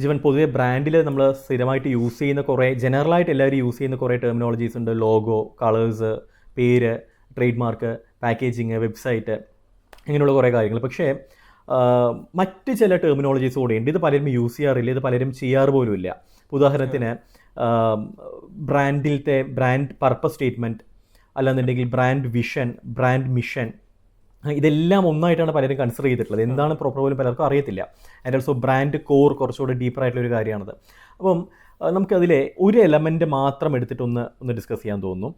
ജീവൻ പൊതുവെ ബ്രാൻഡിൽ നമ്മൾ സ്ഥിരമായിട്ട് യൂസ് ചെയ്യുന്ന കുറേ ജനറലായിട്ട് എല്ലാവരും യൂസ് ചെയ്യുന്ന കുറേ ടെർമിനോളജീസ് ഉണ്ട്. ലോഗോ, കളേഴ്സ്, പേര്, ട്രേഡ് മാർക്ക്, പാക്കേജിങ്, വെബ്സൈറ്റ്, ഇങ്ങനെയുള്ള കുറേ കാര്യങ്ങൾ. പക്ഷേ മറ്റ് ചില ടെർമിനോളജീസ് കൂടെ ഉണ്ട്. ഇത് പലരും യൂസ് ചെയ്യാറില്ല, ഇത് പലരും ചെയ്യാറ് പോലുമില്ല. ഉദാഹരണത്തിന് ബ്രാൻഡ് പർപ്പസ് സ്റ്റേറ്റ്മെൻറ്റ്, അല്ലാന്നുണ്ടെങ്കിൽ ബ്രാൻഡ് വിഷൻ, ബ്രാൻഡ് മിഷൻ, ഇതെല്ലാം ഒന്നായിട്ടാണ് പലരും കൺസിഡർ ചെയ്തിട്ടുള്ളത്. എന്താണ് പ്രോപ്പർ പോലും പലർക്കും അറിയത്തില്ല. ആൻഡ് ഓൾസോ ബ്രാൻഡ് കോർ കുറച്ചുകൂടി ഡീപ്പറായിട്ടുള്ളൊരു കാര്യമാണത്. അപ്പം നമുക്കതിലെ ഒരു എലമെൻറ്റ് മാത്രം എടുത്തിട്ടൊന്ന് ഡിസ്കസ് ചെയ്യാൻ തോന്നുന്നു.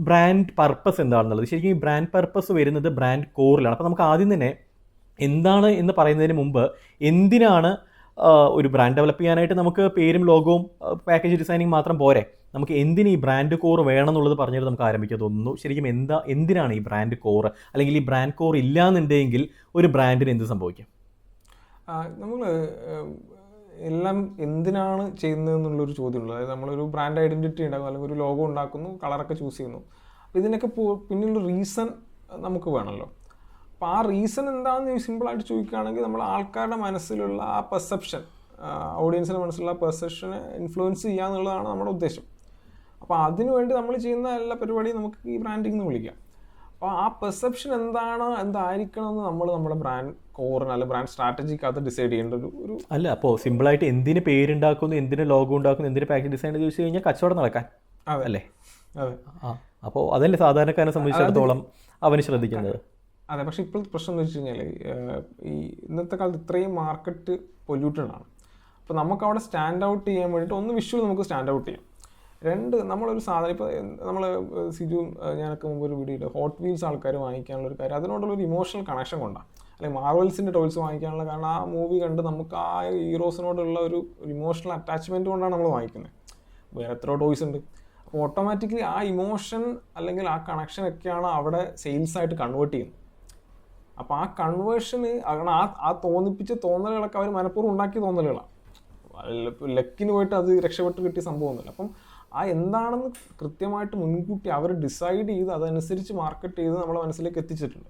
ബ്രാൻഡ് പർപ്പസ് എന്താണെന്നുള്ളത്. ശരിക്കും ഈ ബ്രാൻഡ് പർപ്പസ് വരുന്നത് ബ്രാൻഡ് കോറിലാണ്. അപ്പോൾ നമുക്ക് ആദ്യം തന്നെ എന്താണ് എന്ന് പറയുന്നതിന് മുമ്പ് എന്തിനാണ് ഒരു ബ്രാൻഡ് ഡെവലപ്പ് ചെയ്യാനായിട്ട് നമുക്ക് പേരും ലോഗോവും പാക്കേജ് ഡിസൈനിങ് മാത്രം പോരെ, നമുക്ക് എന്തിന് ഈ ബ്രാൻഡ് കോർ വേണം എന്നുള്ളത് പറഞ്ഞിട്ട് നമുക്ക് ആരംഭിക്കാൻ തോന്നുന്നു. ശരിക്കും എന്തിനാണ് ഈ ബ്രാൻഡ് കോർ, അല്ലെങ്കിൽ ഈ ബ്രാൻഡ് കോർ ഇല്ലാന്നുണ്ടെങ്കിൽ ഒരു ബ്രാൻഡിന് എന്ത് സംഭവിക്കും? നമ്മൾ എല്ലാം എന്തിനാണ് ചെയ്യുന്നതെന്നുള്ളൊരു ചോദ്യമുള്ളൂ. അതായത് നമ്മളൊരു ബ്രാൻഡ് ഐഡൻറ്റിറ്റി ഉണ്ടാക്കും, അല്ലെങ്കിൽ ഒരു ലോഗോ ഉണ്ടാക്കുന്നു, കളറൊക്കെ ചൂസ് ചെയ്യുന്നു. അപ്പോൾ ഇതിനൊക്കെ പിന്നിലുള്ള റീസൺ നമുക്ക് വേണമല്ലോ. അപ്പോൾ ആ റീസൺ എന്താണെന്ന് സിമ്പിളായിട്ട് ചോദിക്കുകയാണെങ്കിൽ, നമ്മൾ ആൾക്കാരുടെ മനസ്സിലുള്ള ആ പെർസെപ്ഷൻ, ഓഡിയൻസിൻ്റെ മനസ്സിലുള്ള പെർസെപ്ഷനെ ഇൻഫ്ലുവൻസ് ചെയ്യുക എന്നുള്ളതാണ് നമ്മുടെ ഉദ്ദേശം. അപ്പോൾ അതിനുവേണ്ടി നമ്മൾ ചെയ്യുന്ന എല്ലാ പരിപാടിയും നമുക്ക് ഈ ബ്രാൻഡിങ് എന്ന് വിളിക്കാം. അപ്പോൾ ആ പെർസെപ്ഷൻ എന്തായിരിക്കണം എന്ന് നമ്മുടെ ബ്രാൻഡ് കോറിന് അല്ലെങ്കിൽ ബ്രാൻഡ് സ്ട്രാറ്റജിക്കകത്ത് ഡിസൈഡ് ചെയ്യേണ്ട ഒരു അല്ല. അപ്പോൾ സിമ്പിളായിട്ട് എന്തിന് പേരുണ്ടാക്കുന്നു, എന്തിന് ലോഗോ ഉണ്ടാക്കുന്നു, എന്തിന് പാക്കേജ് ഡിസൈൻ ചോദിച്ചു കഴിഞ്ഞാൽ കച്ചവടം നടക്കാൻ അല്ലേ? അതെ. അപ്പോൾ അതല്ലേ സാധാരണക്കാരനെ സംബന്ധിച്ചിടത്തോളം അവന് ശ്രദ്ധിക്കുന്നത്. അതെ. പക്ഷേ ഇപ്പോഴത്തെ പ്രശ്നം എന്ന് വെച്ച് കഴിഞ്ഞാൽ, ഈ ഇന്നത്തെ കാലത്ത് ഇത്രയും മാർക്കറ്റ് പൊല്യൂട്ടഡ് ആണ്. അപ്പോൾ നമുക്ക് അവിടെ സ്റ്റാൻഡ് ഔട്ട് ചെയ്യാൻ വേണ്ടിയിട്ട് ഒന്ന് വിഷ്വൽ നമുക്ക് സ്റ്റാൻഡ് ഔട്ട് ചെയ്യാം. രണ്ട്, നമ്മളൊരു സാധനം ഇപ്പോൾ നമ്മൾ സിജുവും ഞാനൊക്കെ മുമ്പ് ഒരു വീഡിയോ ഹോട്ട് വീൽസ് ആൾക്കാർ വാങ്ങിക്കാനുള്ളൊരു കാര്യം അതിനോടുള്ളൊരു ഇമോഷണൽ കണക്ഷൻ കൊണ്ടാണ്. അല്ലെങ്കിൽ മാർവൽസിൻ്റെ ടോയ്സ് വാങ്ങിക്കാനുള്ള കാരണം ആ മൂവി കണ്ട് നമുക്ക് ആ ഹീറോസിനോടുള്ള ഒരു ഇമോഷണൽ അറ്റാച്ച്മെൻറ്റ് കൊണ്ടാണ് നമ്മൾ വാങ്ങിക്കുന്നത്. വേറെ എത്രയോ ടോയ്സ് ഉണ്ട്. അപ്പോൾ ഓട്ടോമാറ്റിക്കലി ആ ഇമോഷൻ അല്ലെങ്കിൽ ആ കണക്ഷനൊക്കെയാണ് അവിടെ സെയിൽസായിട്ട് കൺവേർട്ട് ചെയ്യുന്നത്. അപ്പോൾ ആ കൺവേർഷന് ആ തോന്നിപ്പിച്ച തോന്നലുകളൊക്കെ അവർ മനഃപൂർവ്വം ഉണ്ടാക്കിയ തോന്നലുകളാണ്. ലക്കിന് പോയിട്ട് അത് രക്ഷപ്പെട്ട് കിട്ടിയ സംഭവമൊന്നുമില്ല. അപ്പം ആ എന്താണെന്ന് കൃത്യമായിട്ട് മുൻകൂട്ടി അവർ ഡിസൈഡ് ചെയ്ത് അതനുസരിച്ച് മാർക്കറ്റ് ചെയ്ത് നമ്മളെ മനസ്സിലേക്ക് എത്തിച്ചിട്ടുണ്ട്.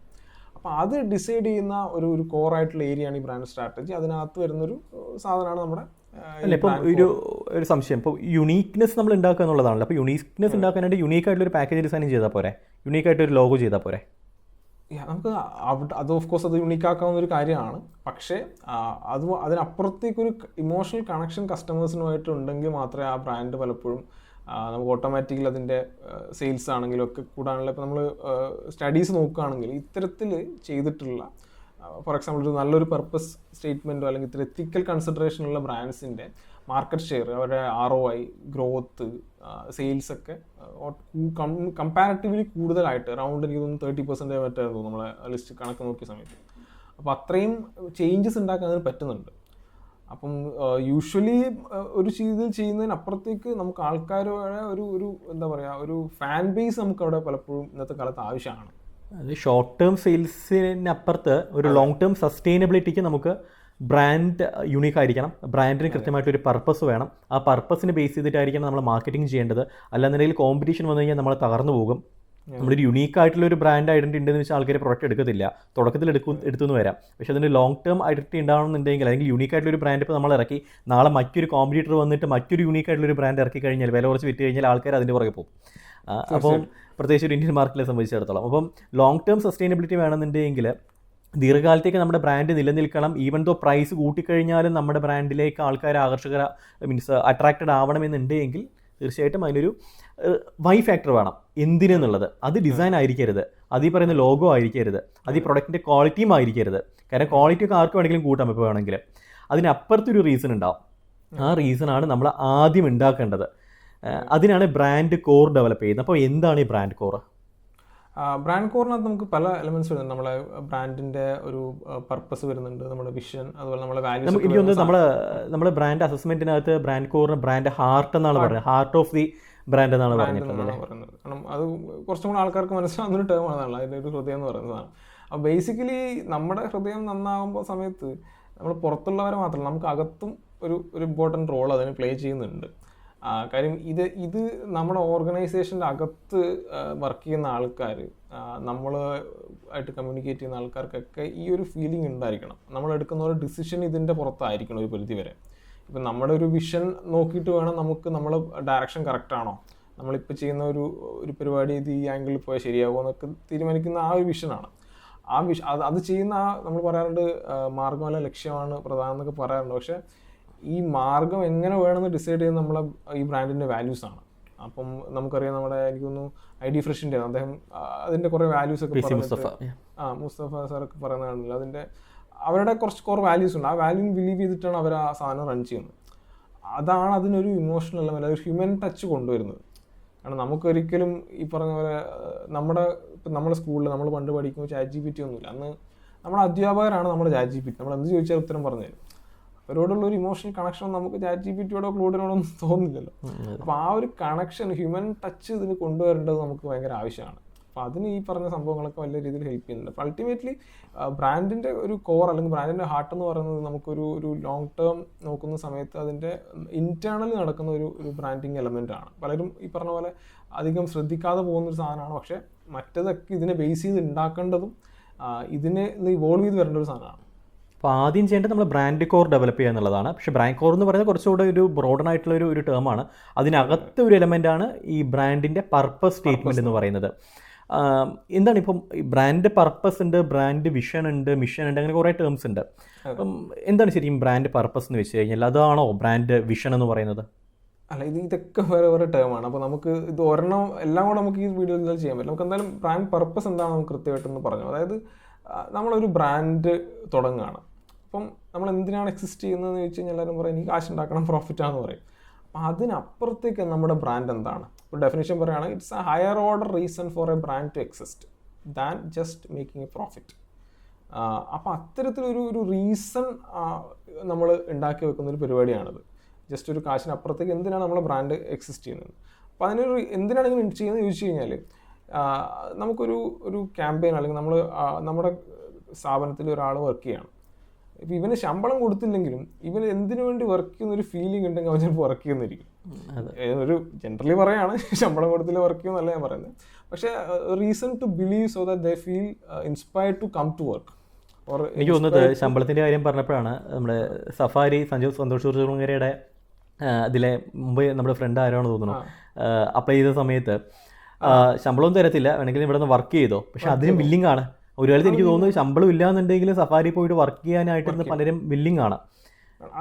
അപ്പോൾ അത് ഡിസൈഡ് ചെയ്യുന്ന ഒരു കോറായിട്ടുള്ള ഏരിയയാണ് ഈ ബ്രാൻഡ് സ്ട്രാറ്റജി. അതിനകത്ത് വരുന്നൊരു സാധനമാണ് നമ്മുടെ അല്ല. ഇപ്പം ഒരു സംശയം, ഇപ്പോൾ യുണീക്നെസ് നമ്മൾ ഉണ്ടാക്കുക എന്നുള്ളതാണല്ലോ. അപ്പോൾ യുണീക്നെസ് ഉണ്ടാക്കാനായിട്ട് യുണീക്കായിട്ടൊരു പാക്കേജ് ഡിസൈൻ ചെയ്താൽ പോരെ, യുണീക്കായിട്ടൊരു ലോഗോ ചെയ്താൽ പോരെ? നമുക്ക് അത് ഓഫ് കോഴ്സ് അത് യുണീക്കാക്കാവുന്ന ഒരു കാര്യമാണ്. പക്ഷേ അതിനപ്പുറത്തേക്കൊരു ഇമോഷണൽ കണക്ഷൻ കസ്റ്റമേഴ്സിനുമായിട്ട് ഉണ്ടെങ്കിൽ മാത്രമേ ആ ബ്രാൻഡ് പലപ്പോഴും നമുക്ക് ഓട്ടോമാറ്റിക്കലി അതിൻ്റെ സെയിൽസ് ആണെങ്കിലും ഒക്കെ കൂടാനുള്ള. ഇപ്പോൾ നമ്മൾ സ്റ്റഡീസ് നോക്കുകയാണെങ്കിൽ ഇത്തരത്തിൽ ചെയ്തിട്ടുള്ള, ഫോർ എക്സാമ്പിൾ ഒരു നല്ലൊരു പർപ്പസ് സ്റ്റേറ്റ്മെൻറ്റോ അല്ലെങ്കിൽ ഇത്ര എത്തിക്കൽ കൺസിഡറേഷനുള്ള ബ്രാൻഡ്സിൻ്റെ മാർക്കറ്റ് ഷെയർ, അവരുടെ ROI, ഗ്രോത്ത്, സെയിൽസൊക്കെ കമ്പാരിറ്റീവ്ലി കൂടുതലായിട്ട് അറൗണ്ട് എനിക്ക് തോന്നുന്നു 30% മറ്റായിരുന്നു നമ്മളെ ലിസ്റ്റ് കണക്ക് നോക്കിയ സമയത്ത്. അപ്പോൾ അത്രയും ചേഞ്ചസ് ഉണ്ടാക്കാൻ അതിന് പറ്റുന്നുണ്ട്. അപ്പം യൂഷ്വലി ഒരു രീതിയിൽ ചെയ്യുന്നതിനപ്പുറത്തേക്ക് നമുക്ക് ആൾക്കാരുടെ ഒരു എന്താ പറയുക, ഒരു ഫാൻ ബേസ് നമുക്ക് അവിടെ പലപ്പോഴും ഇന്നത്തെ കാലത്ത് ആവശ്യമാണ്. അത് ഷോർട്ട് ടേം സെയിൽസിനപ്പുറത്ത് ഒരു ലോങ് ടേം സസ്റ്റൈനബിലിറ്റിക്ക് നമുക്ക് ബ്രാൻഡ് യുണീക്ക് ആയിരിക്കണം. ബ്രാൻഡിന് കൃത്യമായിട്ടൊരു പർപ്പസ് വേണം. ആ പർപ്പസിന് ബേസ് ചെയ്തിട്ടായിരിക്കണം നമ്മൾ മാർക്കറ്റിംഗ് ചെയ്യേണ്ടത്. അല്ലാന്നുണ്ടെങ്കിൽ കോമ്പറ്റീഷൻ വന്നു കഴിഞ്ഞാൽ നമ്മൾ തകർന്നു പോകും. നമ്മളൊരു യുണീക്കായിട്ടുള്ളൊരു ബ്രാൻഡ് ഐഡൻറ്റിറ്റി ഉണ്ടെന്ന് വെച്ചാൽ ആൾക്കാർ പ്രൊഡക്റ്റ് എടുക്കത്തില്ല. തുടക്കത്തിൽ എടുത്തുനിന്ന് വരാം. പക്ഷേ അതിന് ലോങ് ടേം ഐഡൻറ്റിറ്റി ഉണ്ടാവണമെന്നുണ്ടെങ്കിൽ, അല്ലെങ്കിൽ യുണീക്കായിട്ടുള്ളൊരു ബ്രാൻഡ് ഇപ്പോൾ നമ്മൾ ഇറക്കി, നാളെ മറ്റൊരു കോമ്പറ്റീറ്റർ വന്നിട്ട് മറ്റൊരു യുണീക്കായിട്ടുള്ളൊരു ബ്രാൻഡ് ഇറക്കി കഴിഞ്ഞാൽ, വില കുറച്ച് വിറ്റ് കഴിഞ്ഞാൽ ആൾക്കാർ അതിൻ്റെ പുറകെ പോകും. അപ്പം പ്രത്യേകിച്ച് ഒരു ഇന്ത്യൻ മാർക്കറ്റിനെ സംബന്ധിച്ചിടത്തോളം. അപ്പം ലോങ് ടേം സസ്റ്റൈനബിലിറ്റി വേണമെന്നുണ്ടെങ്കിൽ ദീർഘകാലത്തേക്ക് നമ്മുടെ ബ്രാൻഡ് നിലനിൽക്കണം. ഈവൻ ദോ പ്രൈസ് കൂട്ടിക്കഴിഞ്ഞാലും നമ്മുടെ ബ്രാൻഡിലേക്ക് ആൾക്കാർ അട്രാക്റ്റഡ് ആവണമെന്നുണ്ടെങ്കിൽ തീർച്ചയായിട്ടും അതിനൊരു വൈ ഫാക്ടർ വേണം. എന്തിനെന്നുള്ളത് അത് ഡിസൈൻ ആയിരിക്കരുത്, അത് ഈ പറയുന്ന ലോഗോ ആയിരിക്കരുത്, അത് ഈ പ്രൊഡക്റ്റിൻ്റെ ക്വാളിറ്റിയും ആയിരിക്കരുത്. കാരണം ക്വാളിറ്റി ഒക്കെ ആർക്ക് വേണമെങ്കിലും കൂട്ടാം ഇപ്പോൾ വേണമെങ്കിൽ. അതിനപ്പുറത്തൊരു റീസൺ ഉണ്ടാവും. ആ റീസണാണ് നമ്മൾ ആദ്യം ഉണ്ടാക്കേണ്ടത്. അതിനാണ് ബ്രാൻഡ് കോർ ഡെവലപ്പ് ചെയ്യുന്നത്. അപ്പോൾ എന്താണ് ഈ ബ്രാൻഡ് കോർ? ബ്രാൻഡ് കോറിനകത്ത് നമുക്ക് പല എലമെന്റ്സ് വരുന്നുണ്ട്. നമ്മളെ ബ്രാൻഡിന്റെ ഒരു പർപ്പസ് വരുന്നുണ്ട്, നമ്മുടെ വിഷൻ, അതുപോലെ നമ്മുടെ വാല്യൂസ്. എനിക്ക് തോന്നുന്നു നമ്മുടെ ബ്രാൻഡ് അസസ്മെന്റിനകത്ത് ബ്രാൻഡ് കോറിന് ബ്രാൻഡ് ഹാർട്ട് എന്നാണ് പറയുന്നത്. ഹാർട്ട് ഓഫ് ദി ബ്രാൻഡ് എന്നാണ് പറഞ്ഞിട്ടുള്ളത്. കാരണം അത് കുറച്ചും കൂടെ ആൾക്കാർക്ക് മനസ്സിലാവുന്നൊരു ടേമാണല്ലോ, അതിൻ്റെ ഒരു ഹൃദയം എന്ന് പറയുന്നതാണ്. അപ്പോൾ ബേസിക്കലി നമ്മുടെ ഹൃദയം നന്നാകുമ്പോൾ സമയത്ത് നമ്മൾ പുറത്തുള്ളവരെ മാത്രമല്ല, നമുക്ക് അകത്തും ഒരു ഇമ്പോർട്ടൻറ്റ് റോൾ അതിന് പ്ലേ ചെയ്യുന്നുണ്ട്. കാര്യം ഇത് നമ്മുടെ ഓർഗനൈസേഷൻ്റെ അകത്ത് വർക്ക് ചെയ്യുന്ന ആൾക്കാർ, നമ്മൾ ആയിട്ട് കമ്മ്യൂണിക്കേറ്റ് ചെയ്യുന്ന ആൾക്കാർക്കൊക്കെ ഈ ഒരു ഫീലിംഗ് ഉണ്ടായിരിക്കണം. നമ്മൾ എടുക്കുന്ന ഒരു ഡിസിഷൻ ഇതിൻ്റെ പുറത്തായിരിക്കണം ഒരു പരിധി വരെ. ഇപ്പം നമ്മുടെ ഒരു വിഷൻ നോക്കിയിട്ട് വേണം നമുക്ക് നമ്മൾ ഡയറക്ഷൻ കറക്റ്റാണോ, നമ്മളിപ്പോൾ ചെയ്യുന്ന ഒരു പരിപാടി ഇത് ഈ ആംഗിളിൽ പോയാൽ ശരിയാകുമോ എന്നൊക്കെ തീരുമാനിക്കുന്ന ആ ഒരു വിഷനാണ്. അത് ചെയ്യുന്ന നമ്മൾ പറയാറുണ്ട് മാർഗ്ഗമല്ല ലക്ഷ്യമാണ് പ്രധാനം എന്നൊക്കെ പറയാറുണ്ട്. പക്ഷേ ഈ മാർഗം എങ്ങനെ വേണമെന്ന് ഡിസൈഡ് ചെയ്യുന്നത് നമ്മളെ ഈ ബ്രാൻഡിൻ്റെ വാല്യൂസാണ്. അപ്പം നമുക്കറിയാം, നമ്മുടെ എനിക്ക് തോന്നുന്നു ID ഫ്രഷിൻ്റെ അദ്ദേഹം അതിൻ്റെ കുറേ വാല്യൂസ് ഒക്കെ മുസ്തഫ സാറൊക്കെ പറയുന്നതാണല്ലോ, അവരുടെ കുറച്ച് കുറേ വാല്യൂസ് ഉണ്ട്. ആ വാല്യൂ ബിലീവ് ചെയ്തിട്ടാണ് അവർ ആ സാധനം റൺ ചെയ്യുന്നത്. അതാണ് അതിനൊരു ഇമോഷണൽ എലമെന്റ്, ഒരു ഹ്യൂമൻ ടച്ച് കൊണ്ടുവരുന്നത്. കാരണം നമുക്കൊരിക്കലും ഈ പറഞ്ഞ പോലെ നമ്മുടെ സ്കൂളിൽ നമ്മൾ പണ്ട് പഠിക്കുമ്പോൾ ChatGPT ഒന്നുമില്ല. അന്ന് നമ്മുടെ അധ്യാപകരാണ് നമ്മുടെ ChatGPT. നമ്മൾ എന്ത് ചോദിച്ചാൽ ഉത്തരം പറഞ്ഞു തരും. അവരോടുള്ള ഒരു ഇമോഷണൽ കണക്ഷൻ നമുക്ക് ChatGPTയോടോ ക്ലൂഡിനോടോ ഒന്നും തോന്നുന്നില്ലല്ലോ. അപ്പോൾ ആ ഒരു കണക്ഷൻ, ഹ്യൂമൻ ടച്ച് ഇതിന് കൊണ്ടുവരേണ്ടത് നമുക്ക് ഭയങ്കര ആവശ്യമാണ്. അപ്പോൾ അതിന് ഈ പറഞ്ഞ സംഭവങ്ങളൊക്കെ വലിയ രീതിയിൽ ഹെൽപ്പ് ചെയ്യുന്നുണ്ട്. അപ്പോൾ അൾട്ടിമേറ്റ്ലി ബ്രാൻഡിൻ്റെ ഒരു കോർ അല്ലെങ്കിൽ ബ്രാൻഡിൻ്റെ ഹാർട്ട് എന്ന് പറയുന്നത് നമുക്കൊരു ലോങ് ടേം നോക്കുന്ന സമയത്ത് അതിൻ്റെ ഇൻറ്റേർണലി നടക്കുന്ന ഒരു ബ്രാൻഡിങ് എലമെൻ്റ് ആണ്. പലരും ഈ പറഞ്ഞ പോലെ അധികം ശ്രദ്ധിക്കാതെ പോകുന്നൊരു സാധനമാണ്. പക്ഷേ മറ്റേതൊക്കെ ഇതിനെ ബേസ് ചെയ്ത് ഉണ്ടാക്കേണ്ടതും ഇതിനെ ഇവോൾവ് ചെയ്ത് വരേണ്ട ഒരു സാധനമാണ്. അപ്പോൾ ആദ്യം ചെയ്യേണ്ടത് നമ്മൾ ബ്രാൻഡ് കോർ ഡെവലപ്പ് ചെയ്യുക എന്നുള്ളതാണ്. പക്ഷേ ബ്രാൻഡ് കോർ എന്ന് പറയുന്നത് കുറച്ചുകൂടെ ഒരു ബ്രോഡൻ ആയിട്ടുള്ള ഒരു ടേമാണ്. അതിനകത്ത് ഒരു എലമെൻ്റാണ് ഈ ബ്രാൻഡിൻ്റെ പർപ്പസ് സ്റ്റേറ്റ്മെൻറ്റ് എന്ന് പറയുന്നത്. എന്താണ് ഇപ്പം ബ്രാൻഡ് പർപ്പസ് ഉണ്ട്, ബ്രാൻഡ് വിഷൻ ഉണ്ട്, മിഷൻ ഉണ്ട്, അങ്ങനെ കുറേ ടേംസ് ഉണ്ട്. അപ്പം എന്താണ് ശരിക്കും ബ്രാൻഡ് പർപ്പസ് എന്ന് വെച്ച് കഴിഞ്ഞാൽ അതാണോ ബ്രാൻഡ് വിഷൻ എന്ന് പറയുന്നത്? അല്ല, ഇതൊക്കെ വേറെ വേറെ ടേമാണ്. അപ്പോൾ നമുക്ക് ഇത് ഒരെണ്ണം എല്ലാം കൂടെ നമുക്ക് ഈ വീഡിയോയിൽ ചെയ്യാൻ പറ്റില്ല. നമുക്ക് എന്തായാലും ബ്രാൻഡ് പർപ്പസ് എന്താണെന്ന് നമുക്ക് കൃത്യമായിട്ടൊന്ന് പറഞ്ഞു. അതായത് നമ്മളൊരു ബ്രാൻഡ് തുടങ്ങുകയാണ്. അപ്പം നമ്മൾ എന്തിനാണ് എക്സിസ്റ്റ് ചെയ്യുന്നതെന്ന് ചോദിച്ചു കഴിഞ്ഞാൽ എല്ലാവരും പറയും എനിക്ക് കാശ് ഉണ്ടാക്കണം, പ്രോഫിറ്റാണെന്ന് പറയും. അപ്പം അതിനപ്പുറത്തേക്ക് നമ്മുടെ ബ്രാൻഡ് എന്താണ്? ഒരു ഡെഫിനേഷൻ പറയുകയാണെങ്കിൽ it's a higher order reason for a brand to exist than just making a profit. അപ്പോൾ അത്തരത്തിലൊരു റീസൺ നമ്മൾ ഉണ്ടാക്കി വെക്കുന്നൊരു പരിപാടിയാണിത്. ജസ്റ്റ് ഒരു കാശിനപ്പുറത്തേക്ക് എന്തിനാണ് നമ്മളെ ബ്രാൻഡ് എക്സിസ്റ്റ് ചെയ്യുന്നത്? അപ്പോൾ അതിനൊരു എന്തിനാണ് ഇങ്ങനെ ചെയ്യുന്നത് ചോദിച്ചു കഴിഞ്ഞാൽ നമുക്കൊരു ക്യാമ്പയിൻ അല്ലെങ്കിൽ നമ്മുടെ സ്ഥാപനത്തിൽ ഒരാൾ വർക്ക് ചെയ്യണം. ഇപ്പം ഇവന് ശമ്പളം കൊടുത്തില്ലെങ്കിലും ഇവന് എന്തിനു വേണ്ടി വർക്ക് ചെയ്യുന്നൊരു ഫീലിംഗ് ഉണ്ടെങ്കിൽ അവൻ ചിലപ്പോൾ വർക്ക് ചെയ്യുന്നിരിക്കും. ഒരു ജനറലി പറയാണ്, ശമ്പളം കൊടുത്തില്ല വർക്ക് ചെയ്യുമെന്നല്ല ഞാൻ പറയുന്നത്. പക്ഷേ reason to believe so that they feel inspired to come to work. എനിക്ക് തോന്നുന്നത് ശമ്പളത്തിൻ്റെ കാര്യം പറഞ്ഞപ്പോഴാണ് നമ്മുടെ സഫാരി സന്തോഷ് ചുറുചുറുങ്ങരയുടെ ഇതിലെ മുമ്പ് നമ്മുടെ ഫ്രണ്ട് ആരാണെന്ന് തോന്നുന്നു അപ്ലൈ ചെയ്ത സമയത്ത് ശമ്പളമൊന്നും തരത്തില്ല, വേണമെങ്കിൽ ഇവിടെ നിന്ന് വർക്ക് ചെയ്തോ, പക്ഷെ അതിനും ബില്ലിംഗ് ആണ്. ഒരു കാലത്ത് എനിക്ക് തോന്നുന്നു ശമ്പളം ഇല്ലാന്നുണ്ടെങ്കിൽ സഫാരി പോയിട്ട് വർക്ക് ചെയ്യാനായിട്ട് പലരും ബില്ലിംഗ് ആണ്.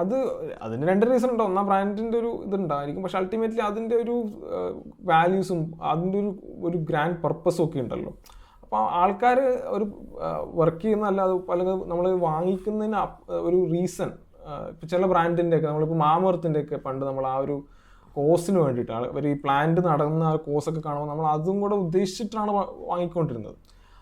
അതിന് രണ്ട് റീസൺ ഉണ്ടാവും. ഒന്നാം ബ്രാൻഡിൻ്റെ ഒരു ഇതുണ്ടായിരിക്കും, പക്ഷെ അൾട്ടിമേറ്റ്ലി അതിൻ്റെ ഒരു വാല്യൂസും അതിൻ്റെ ഒരു ഗ്രാൻഡ് പർപ്പസും ഒക്കെ ഉണ്ടല്ലോ. അപ്പോൾ ആൾക്കാർ ഒരു വർക്ക് ചെയ്യുന്നതല്ല, അല്ലെങ്കിൽ നമ്മൾ വാങ്ങിക്കുന്നതിന് ഒരു റീസൺ. ഇപ്പോൾ ചില ബ്രാൻഡിൻ്റെയൊക്കെ നമ്മളിപ്പോൾ മാമർത്തിൻ്റെയൊക്കെ പണ്ട് നമ്മൾ ആ ഒരു കോസിന് വേണ്ടിയിട്ട് അവർ ഈ പ്ലാന്റ് നടന്ന ആ കോസൊക്കെ കാണുമ്പോൾ നമ്മൾ അതും കൂടെ ഉദ്ദേശിച്ചിട്ടാണ് വാങ്ങിക്കൊണ്ടിരുന്നത്.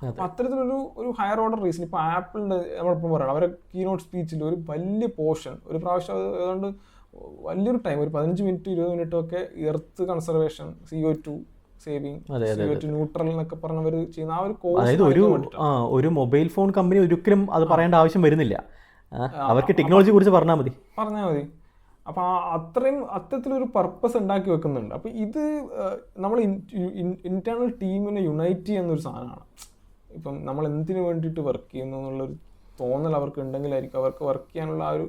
അപ്പോൾ അത്തരത്തിലൊരു ഹയർ ഓർഡർ റീസൺ. ഇപ്പോൾ ആപ്പിളിൻ്റെ നമ്മളിപ്പം പറയണം, അവരെ കീനോട്ട് സ്പീച്ചിൽ ഒരു വലിയ പോർഷൻ ഒരു പ്രാവശ്യം ഏതാണ്ട് വലിയൊരു ടൈം ഒരു 15 മിനിറ്റ് 20 മിനിറ്റും ഒക്കെ earth conservation, CO2 saving, CO2 neutral എന്നൊക്കെ പറഞ്ഞവർ ചെയ്യുന്ന ആ ഒരു കോഴ്സ്. അതായത് ഒരു മൊബൈൽ ഫോൺ കമ്പനി ഒരിക്കലും അത് പറയേണ്ട ആവശ്യം വരുന്നില്ല, അവർക്ക് ടെക്നോളജിയെ കുറിച്ച് പറഞ്ഞാൽ മതി. അപ്പോൾ അത്തരത്തിലൊരു പർപ്പസ് ഉണ്ടാക്കി വെക്കുന്നുണ്ട്. അപ്പോൾ ഇത് നമ്മൾ ഇന്റേണൽ ടീമിനെ യുണൈറ്റ് ചെയ്യുന്നൊരു സാധനമാണ്. ഇപ്പം നമ്മൾ എന്തിനു വേണ്ടിയിട്ട് വർക്ക് ചെയ്യുന്നു എന്നുള്ളൊരു തോന്നൽ അവർക്ക് ഉണ്ടെങ്കിലായിരിക്കും അവർക്ക് വർക്ക് ചെയ്യാനുള്ള ആ ഒരു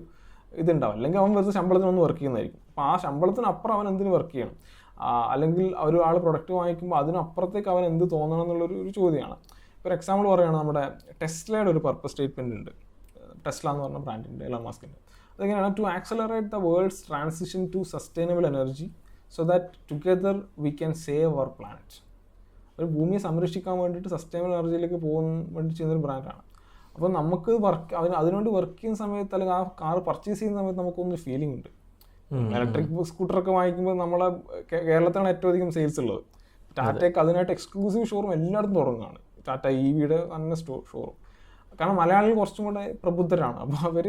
ഇതുണ്ടാവും. അല്ലെങ്കിൽ അവൻ വെറുതെ ശമ്പളത്തിനൊന്ന് വർക്ക് ചെയ്യുന്നതായിരിക്കും. അപ്പോൾ ആ ശമ്പളത്തിനപ്പുറം അവൻ എന്തിനു വർക്ക് ചെയ്യണം, അല്ലെങ്കിൽ ഒരാൾ പ്രൊഡക്റ്റ് വാങ്ങിക്കുമ്പോൾ അതിനപ്പുറത്തേക്ക് അവൻ എന്ത് തോന്നണം എന്നുള്ളൊരു ചോദ്യമാണ്. ഇപ്പോൾ എക്സാമ്പിൾ പറയുകയാണ്, നമ്മുടെ ടെസ്ലയുടെ ഒരു പർപ്പസ് സ്റ്റേറ്റ്മെൻറ്റ് ഉണ്ട്. ടെസ്ല എന്ന് പറഞ്ഞ ബ്രാൻഡിൻ്റെ, എലോൺ മസ്കിൻ്റെ. അതെങ്ങനെയാണ്? To accelerate the world's transition to sustainable energy so that together we can save our planet. ഒരു ഭൂമിയെ സംരക്ഷിക്കാൻ വേണ്ടിയിട്ട് സസ്റ്റൈനബിൾ എനർജിയിലേക്ക് പോകാൻ വേണ്ടി ചെയ്യുന്നൊരു ബ്രാൻഡാണ്. അപ്പോൾ നമുക്ക് അതിനുവേണ്ടി വർക്ക് ചെയ്യുന്ന സമയത്ത്, അല്ലെങ്കിൽ ആ കാർ പർച്ചേസ് ചെയ്യുന്ന സമയത്ത് നമുക്കൊന്നൊരു ഫീലിംഗ് ഉണ്ട്. ഇലക്ട്രിക് സ്കൂട്ടറൊക്കെ വാങ്ങിക്കുമ്പോൾ നമ്മളെ കേരളത്തിലാണ് ഏറ്റവും അധികം സെയിൽസ് ഉള്ളത്. ടാറ്റയ്ക്ക് അതിനായിട്ട് എക്സ്ക്ലൂസീവ് ഷോറൂം എല്ലായിടത്തും തുടങ്ങുകയാണ്. ടാറ്റ EVയുടെ തന്നെ ഷോറൂം. കാരണം മലയാളികൾ കുറച്ചും കൂടെ പ്രബുദ്ധരാണ്. അപ്പോൾ അവർ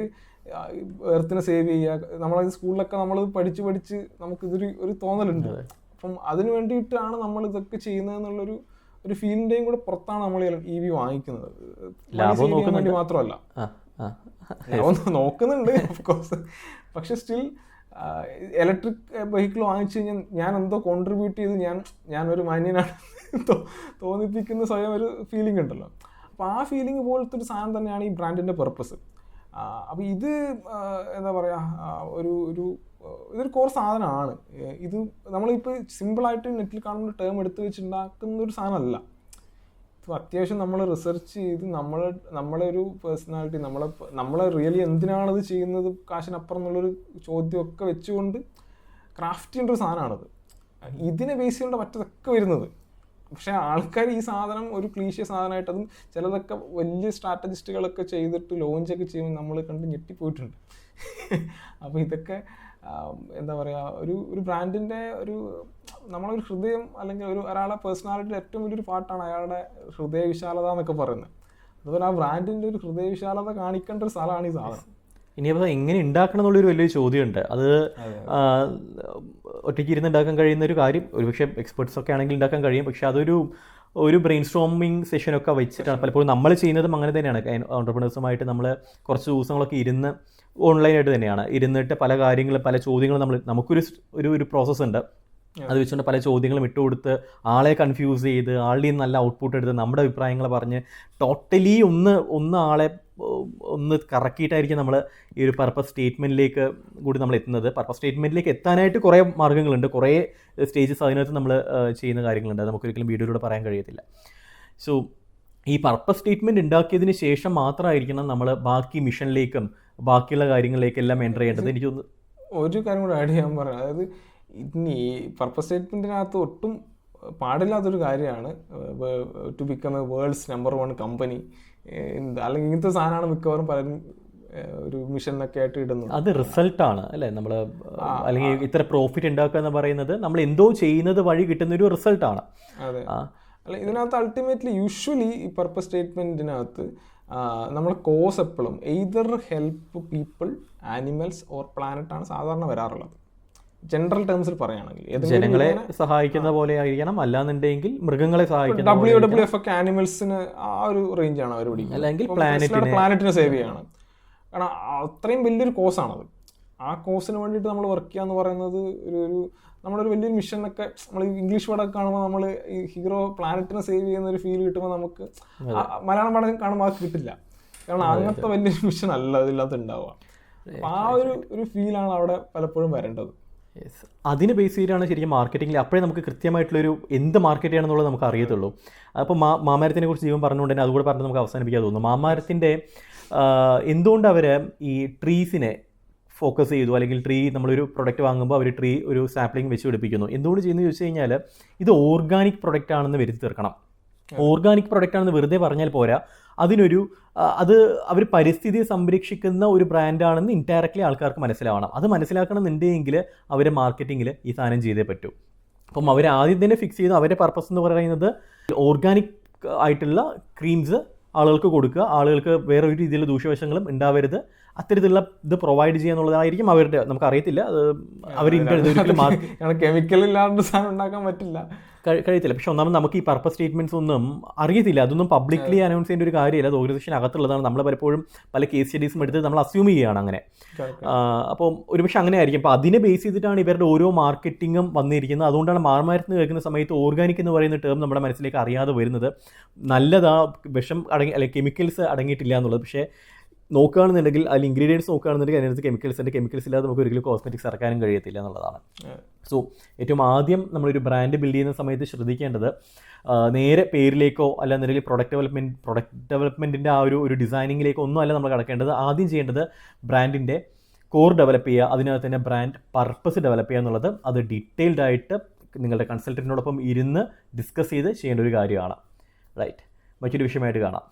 എർത്തിനെ സേവ് ചെയ്യുക, നമ്മളത് സ്കൂളിലൊക്കെ നമ്മൾ പഠിച്ച് നമുക്കിതൊരു തോന്നലുണ്ട്. അപ്പം അതിന് വേണ്ടിയിട്ടാണ് നമ്മൾ ഇതൊക്കെ ചെയ്യുന്നതെന്നുള്ളൊരു ഫീലിൻ്റെയും കൂടെ പുറത്താണ് നമ്മൾ EV വാങ്ങിക്കുന്നത്. വേണ്ടി മാത്രമല്ല, ലാഭം നോക്കുന്നുണ്ട് ഓഫ്കോഴ്സ്. പക്ഷെ സ്റ്റിൽ ഇലക്ട്രിക് വെഹിക്കിൾ വാങ്ങിച്ചു കഴിഞ്ഞാൽ ഞാൻ എന്തോ കോൺട്രിബ്യൂട്ട് ചെയ്ത് ഞാനൊരു മാന്യനാണ് തോന്നിപ്പിക്കുന്ന സ്വയം ഒരു ഫീലിംഗ് ഉണ്ടല്ലോ. അപ്പോൾ ആ ഫീലിംഗ് പോലത്തെ ഒരു സാധനം തന്നെയാണ് ഈ ബ്രാൻഡിൻ്റെ പർപ്പസ്. അപ്പോൾ ഇത് എന്താ പറയുക, ഇതൊരു കോർ സാധനമാണ്. ഇത് നമ്മളിപ്പോൾ സിമ്പിളായിട്ട് നെറ്റിൽ കാണുന്ന ടേം എടുത്ത് വെച്ചുണ്ടാക്കുന്ന ഒരു സാധനമല്ല. ഇപ്പോൾ അത്യാവശ്യം നമ്മൾ റിസർച്ച് ചെയ്ത് നമ്മളെ ഒരു പേഴ്സണാലിറ്റി, നമ്മളെ റിയലി എന്തിനാണത് ചെയ്യുന്നത് കാശിനപ്പുറം എന്നുള്ളൊരു ചോദ്യമൊക്കെ വെച്ചുകൊണ്ട് ക്രാഫ്റ്റ് ചെയ്യേണ്ട ഒരു സാധനമാണത്. ഇതിനെ ബേസ് ചെയ്യേണ്ട മറ്റതൊക്കെ വരുന്നത്. പക്ഷേ ആൾക്കാർ ഈ സാധനം ഒരു ക്ലീഷ്യ സാധനമായിട്ട്, അതും ചിലതൊക്കെ വലിയ സ്ട്രാറ്റജിസ്റ്റുകളൊക്കെ ചെയ്തിട്ട് ലോഞ്ചൊക്കെ ചെയ്യുമ്പോൾ നമ്മൾ കണ്ട് ഞെട്ടിപ്പോയിട്ടുണ്ട്. അപ്പോൾ ഇതൊക്കെ എന്താ പറയുക, ഒരു ബ്രാൻഡിൻ്റെ നമ്മളൊരു ഹൃദയം, അല്ലെങ്കിൽ ഒരാളെ പേഴ്സണാലിറ്റിയുടെ ഏറ്റവും വലിയൊരു പാർട്ടാണ് അയാളുടെ ഹൃദയവിശാലത എന്നൊക്കെ പറയുന്നത്. അതുപോലെ ആ ബ്രാൻഡിൻ്റെ ഒരു ഹൃദയവിശാലത കാണിക്കേണ്ട ഒരു സ്ഥലമാണ് ഈ സാധനം. ഇനിയപ്പോൾ എങ്ങനെ ഉണ്ടാക്കണം എന്നുള്ളൊരു വലിയൊരു ചോദ്യമുണ്ട്. അത് ഒറ്റയ്ക്ക് ഇരുന്ന് ഉണ്ടാക്കാൻ കഴിയുന്ന ഒരു കാര്യം, ഒരുപക്ഷെ എക്സ്പെർട്സ് ഒക്കെ ആണെങ്കിൽ ഉണ്ടാക്കാൻ കഴിയും. പക്ഷേ ഒരു ബ്രെയിൻ സ്റ്റോമിങ് സെഷനൊക്കെ വെച്ചിട്ടാണ് പലപ്പോഴും നമ്മൾ ചെയ്യുന്നതും. അങ്ങനെ തന്നെയാണ് ഓൺടർപ്രണേഴ്സുമായിട്ട് നമ്മൾ കുറച്ച് ദിവസങ്ങളൊക്കെ ഓൺലൈനായിട്ട് തന്നെയാണ് ഇരുന്നിട്ട് പല കാര്യങ്ങളും, പല ചോദ്യങ്ങളും നമുക്കൊരു പ്രോസസ്സ് ഉണ്ട്. അത് വെച്ചുകൊണ്ട് പല ചോദ്യങ്ങളും ഇട്ടുകൊടുത്ത് ആളെ കൺഫ്യൂസ് ചെയ്ത് ആളുടെ നല്ല ഔട്ട്പുട്ട് എടുത്ത് നമ്മുടെ അഭിപ്രായങ്ങൾ പറഞ്ഞ് ടോട്ടലി ഒന്ന് ആളെ ഒന്ന് കറക്കിയിട്ടായിരിക്കും നമ്മൾ ഈ ഒരു പർപ്പസ് സ്റ്റേറ്റ്മെൻറ്റിലേക്ക് കൂടി നമ്മൾ എത്തുന്നത്. പർപ്പസ് സ്റ്റേറ്റ്മെൻറ്റിലേക്ക് എത്താനായിട്ട് കുറേ മാർഗ്ഗങ്ങളുണ്ട്, കുറേ സ്റ്റേജസ് അതിനകത്ത് നമ്മൾ ചെയ്യുന്ന കാര്യങ്ങളുണ്ട്. നമുക്കൊരിക്കലും വീഡിയോയിലൂടെ പറയാൻ കഴിയത്തില്ല. സോ ഈ പർപ്പസ് സ്റ്റേറ്റ്മെൻറ്റ് ഉണ്ടാക്കിയതിന് ശേഷം മാത്രമായിരിക്കണം നമ്മൾ ബാക്കി മിഷനിലേക്കും ബാക്കിയുള്ള കാര്യങ്ങളിലേക്കെല്ലാം എൻ്റർ ചെയ്യേണ്ടത്. എനിക്കൊന്ന് ഒരു കാര്യം കൂടെ ആഡ് ചെയ്യാൻ പറയാം. അതായത് ഇനി പർപ്പസ് സ്റ്റേറ്റ്മെൻറ്റിനകത്ത് ഒട്ടും പാടില്ലാത്തൊരു കാര്യമാണ് to become a world's number 1 company, അല്ലെങ്കിൽ ഇങ്ങനത്തെ സാധനമാണ് മിക്കവാറും പലരും ഒരു മിഷനൊക്കെ ആയിട്ട് ഇടുന്നത്. അത് റിസൾട്ടാണ് അല്ലേ, നമ്മൾ അല്ലെങ്കിൽ ഇത്ര പ്രോഫിറ്റ് ഉണ്ടാക്കുക എന്ന് പറയുന്നത് നമ്മൾ എന്തോ ചെയ്യുന്നത് വഴി കിട്ടുന്നൊരു റിസൾട്ടാണ്. അതെ, അല്ല ഇതിനകത്ത് അൾട്ടിമേറ്റ്ലി യൂഷ്വലി ഈ പർപ്പസ് സ്റ്റേറ്റ്മെൻറ്റിനകത്ത് നമ്മൾ കോസ് എപ്പോഴും either help people, animals or planet ആണ് സാധാരണ വരാറുള്ളത്. ജനറൽ ടേംസിൽ പറയുകയാണെങ്കിൽ ജനങ്ങളെ സഹായിക്കുന്ന പോലെ ആയിരിക്കണം, അല്ലാന്നുണ്ടെങ്കിൽ മൃഗങ്ങളെ സഹായിക്കുന്ന. WWF ഒക്കെ ആനിമൽസിന് ആ ഒരു റേഞ്ചാണ് അവർ പിടിക്കുന്നത്, അല്ലെങ്കിൽ പ്ലാനറ്റിനെ സേവ് ചെയ്യാണ്. കാരണം അത്രയും വലിയൊരു കോസാണത്. ആ കോസിന് വേണ്ടിയിട്ട് നമ്മൾ വർക്ക് ചെയ്യുക എന്ന് പറയുന്നത് നമ്മളൊരു വലിയൊരു മിഷനൊക്കെ നമ്മൾ ഇംഗ്ലീഷ് വേർഡൊക്കെ കാണുമ്പോൾ നമ്മൾ ഈ ഹീറോ പ്ലാനറ്റിനെ സേവ് ചെയ്യുന്ന ഒരു ഫീൽ കിട്ടുമ്പോൾ നമുക്ക് മലയാളം പടം കാണുമ്പോൾ അത് കിട്ടില്ല. കാരണം അങ്ങനത്തെ വലിയൊരു മിഷൻ അല്ല അതില്ലാത്ത ഉണ്ടാവുക. അപ്പം ആ ഒരു ഫീലാണ് അവിടെ പലപ്പോഴും വരേണ്ടത്. അതിന് ബേസ് ചെയ്തിട്ടാണ് ശരിക്കും മാർക്കറ്റിംഗിൽ അപ്പോഴേ നമുക്ക് കൃത്യമായിട്ടുള്ളൊരു എന്ത് മാർക്കറ്റ് ചെയ്യണമെന്നുള്ളത് നമുക്ക് അറിയത്തുള്ളൂ. അപ്പോൾ മാമരത്തിനെ കുറിച്ച് ജീവൻ പറഞ്ഞുകൊണ്ട് തന്നെ അതുകൂടെ പറഞ്ഞ് നമുക്ക് അവസാനിപ്പിക്കാൻ തോന്നുന്നു. മാമരത്തിൻ്റെ എന്തുകൊണ്ട് അവർ ഈ ട്രീസിനെ ഫോക്കസ് ചെയ്തു, അല്ലെങ്കിൽ നമ്മളൊരു പ്രൊഡക്റ്റ് വാങ്ങുമ്പോൾ അവർ ഒരു സാപ്ലിംഗ് വെച്ച് പിടിപ്പിക്കുന്നു. എന്തുകൊണ്ട് ചെയ്യുന്നത് ചോദിച്ചു കഴിഞ്ഞാൽ ഇത് ഓർഗാനിക് പ്രൊഡക്റ്റ് ആണെന്ന് വരുത്തി തീർക്കണം. ഓർഗാനിക് പ്രൊഡക്റ്റ് ആണെന്ന് വെറുതെ പറഞ്ഞാൽ പോരാ, അത് അവർ പരിസ്ഥിതിയെ സംരക്ഷിക്കുന്ന ഒരു ബ്രാൻഡാണെന്ന് ഇൻഡയറക്റ്റ്ലി ആൾക്കാർക്ക് മനസ്സിലാവണം. അത് മനസ്സിലാക്കണമെന്നുണ്ടെങ്കിൽ അവരെ മാർക്കറ്റിങ്ങിൽ ഈ സാധനം ചെയ്തേ പറ്റൂ. അപ്പം അവർ ആദ്യം തന്നെ ഫിക്സ് ചെയ്ത് അവരുടെ പർപ്പസ് എന്ന് പറയുന്നത് ഓർഗാനിക് ആയിട്ടുള്ള ക്രീംസ് ആളുകൾക്ക് കൊടുക്കുക, ആളുകൾക്ക് വേറെ ഒരു രീതിയിലുള്ള ദൂഷ്യവശങ്ങളും ഉണ്ടാവരുത്, അത്തരത്തിലുള്ള ഇത് പ്രൊവൈഡ് ചെയ്യുക എന്നുള്ളതായിരിക്കും അവരുടെ. നമുക്കറിയത്തില്ല അവർ കെമിക്കൽ ഇല്ലാണ്ട് സാധനം ഉണ്ടാക്കാൻ പറ്റില്ല, കഴിയത്തില്ല. പക്ഷെ ഒന്നാമത് നമുക്ക് ഈ പർപ്പസ് സ്റ്റേറ്റ്മെൻറ്റ്സ് ഒന്നും അറിയത്തില്ല, അതൊന്നും പബ്ലിക്ലി അനൗൺസ് ചെയ്യേണ്ട ഒരു കാര്യമില്ല. അത് ഓർഗനൈസേഷൻ അകത്തുള്ളതാണ്. നമ്മൾ പലപ്പോഴും പല കേസ് സ്റ്റഡീസും എടുത്ത് നമ്മൾ അസ്യൂം ചെയ്യുകയാണ് അങ്ങനെ. അപ്പോൾ ഒരുപക്ഷെ അങ്ങനെ ആയിരിക്കും. അപ്പോൾ അതിനെ ബേസ് ചെയ്തിട്ടാണ് ഇവരുടെ ഓരോ മാർക്കറ്റിങ്ങും വന്നിരിക്കുന്നത്. അതുകൊണ്ടാണ് മാർമരത്തിന് കേൾക്കുന്ന സമയത്ത് ഓർഗാനിക് എന്ന് പറയുന്ന ടേം നമ്മുടെ മനസ്സിലേക്ക് അറിയാതെ വരുന്നത്. നല്ലതാ, വിഷം അല്ലെങ്കിൽ കെമിക്കൽസ് അടങ്ങിയിട്ടില്ല എന്നുള്ളത്. പക്ഷേ നോക്കുകയാണെന്നുണ്ടെങ്കിൽ അതിൽ ഇൻഗ്രീഡിയൻസ് നോക്കുകയാണെന്നുണ്ടെങ്കിൽ അതിനകത്ത് കെമിക്കൽസ് ഇല്ലാതെ നമുക്ക് ഒരിക്കലും കോസ്മെറ്റിക്സ് ഇറക്കാനും കഴിയത്തില്ല എന്നുള്ളതാണ്. സോ ഏറ്റവും ആദ്യം നമ്മളൊരു ബ്രാൻഡ് ബിൽഡ് ചെയ്യുന്ന സമയത്ത് ശ്രദ്ധിക്കേണ്ടത് നേരെ പേരിലേക്കോ അല്ലാന്നുണ്ടെങ്കിൽ പ്രൊഡക്റ്റ് ഡെവലപ്മെൻറ്റിൻ്റെ ആ ഒരു ഡിസൈനിങ്ങിലേക്കോ ഒന്നും അല്ല നമ്മൾ കിടക്കേണ്ടത്. ആദ്യം ചെയ്യേണ്ടത് ബ്രാൻഡിൻ്റെ കോർ ഡെവലപ്പ് ചെയ്യുക, അതിനകത്ത് തന്നെ ബ്രാൻഡ് പർപ്പസ് ഡെവലപ്പ് ചെയ്യുക എന്നുള്ളത്. അത് ഡീറ്റെയിൽഡ് ആയിട്ട് നിങ്ങളുടെ കൺസൾട്ടൻറ്റിനോടൊപ്പം ഇരുന്ന് ഡിസ്കസ് ചെയ്ത് ചെയ്യേണ്ട ഒരു കാര്യമാണ്. റൈറ്റ്, മറ്റൊരു വിഷയമായിട്ട് കാണാം.